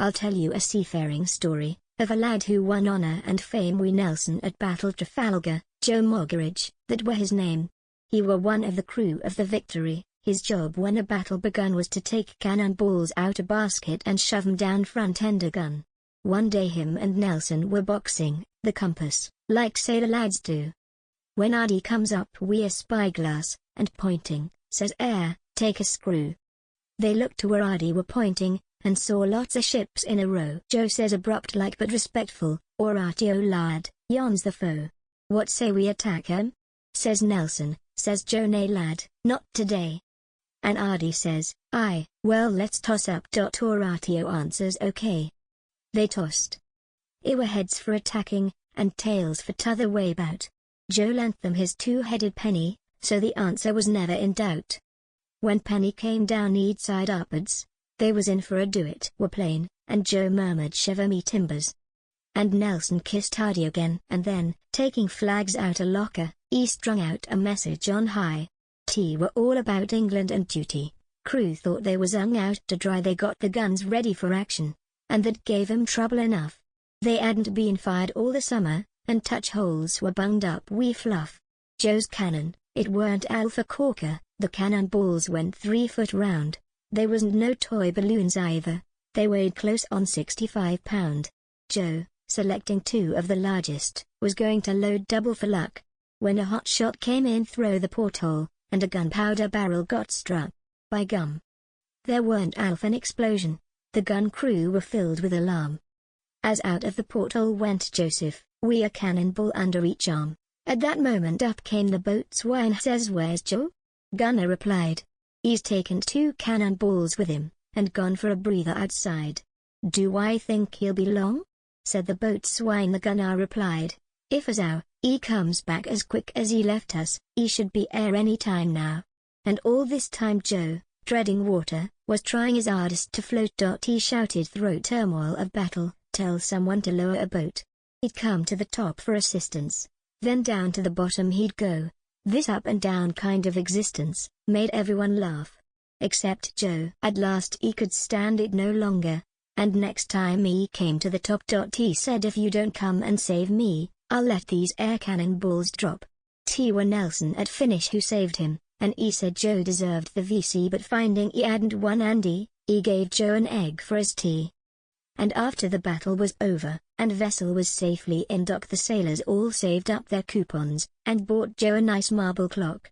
I'll tell you a seafaring story, of a lad who won honor and fame wi Nelson at Battle Trafalgar, Joe Moggeridge, that were his name. He were one of the crew of the Victory. His job when a battle begun was to take cannonballs out a basket and shove 'em down front end a gun. One day him and Nelson were boxing, the compass, like sailor lads do. When Ardie comes up wi a spyglass, and pointing, says take a screw. They looked to where Ardie were pointing, and saw lots of ships in a row. Joe says abrupt like but respectful, "Alrighty o lad, yon's the foe. What say we attack 'em?" Says Nelson. Says Joe, "Nay lad, not today." And Ardie says, "Aye, well let's toss up." Horatio answers okay. They tossed. It were heads for attacking, and tails for t'other way bout. Joe lent them his two-headed penny, so the answer was never in doubt. When penny came down each side upwards, they was in for a do-it were plain, and Joe murmured "shiver me timbers." And Nelson kissed Ardie again, and then, taking flags out a locker, he strung out a message on high. Tea were all about England and duty. Crew thought they was hung out to dry. They got the guns ready for action, and that gave 'em trouble enough. They hadn't been fired all the summer, and touch holes were bunged up wi fluff. Joe's cannon, it weren't alpha corker, the cannonballs went 3 foot round. They wasn't no toy balloons either. They weighed close on 65 pound. Joe, selecting 2 of the largest, was going to load double for luck, when a hot shot came in through the porthole, and a gunpowder barrel got struck. By gum! There weren't half an explosion. The gun crew were filled with alarm. As out of the porthole went Joseph, wi a cannonball under each arm. At that moment up came the boatswain. Says, "Where's Joe?" Gunner replied, "He's taken 2 cannonballs with him, and gone for a breather outside." "Do I think he'll be long?" said the boatswain. The gunner replied, "If as how he comes back as quick as he left us, he should be here any time now." And all this time Joe, treading water, was trying his hardest to float. He shouted through turmoil of battle, "Tell someone to lower a boat." He'd come to the top for assistance, then down to the bottom he'd go. This up and down kind of existence made everyone laugh. Except Joe. At last he could stand it no longer, and next time he came to the top. He said, "If you don't come and save me, I'll let these air cannonballs drop." Were Nelson at finish who saved him, and he said Joe deserved the VC, but finding he hadn't won Andy, he gave Joe an egg for his tea. And after the battle was over, and vessel was safely in dock, the sailors all saved up their coupons, and bought Joe a nice marble clock.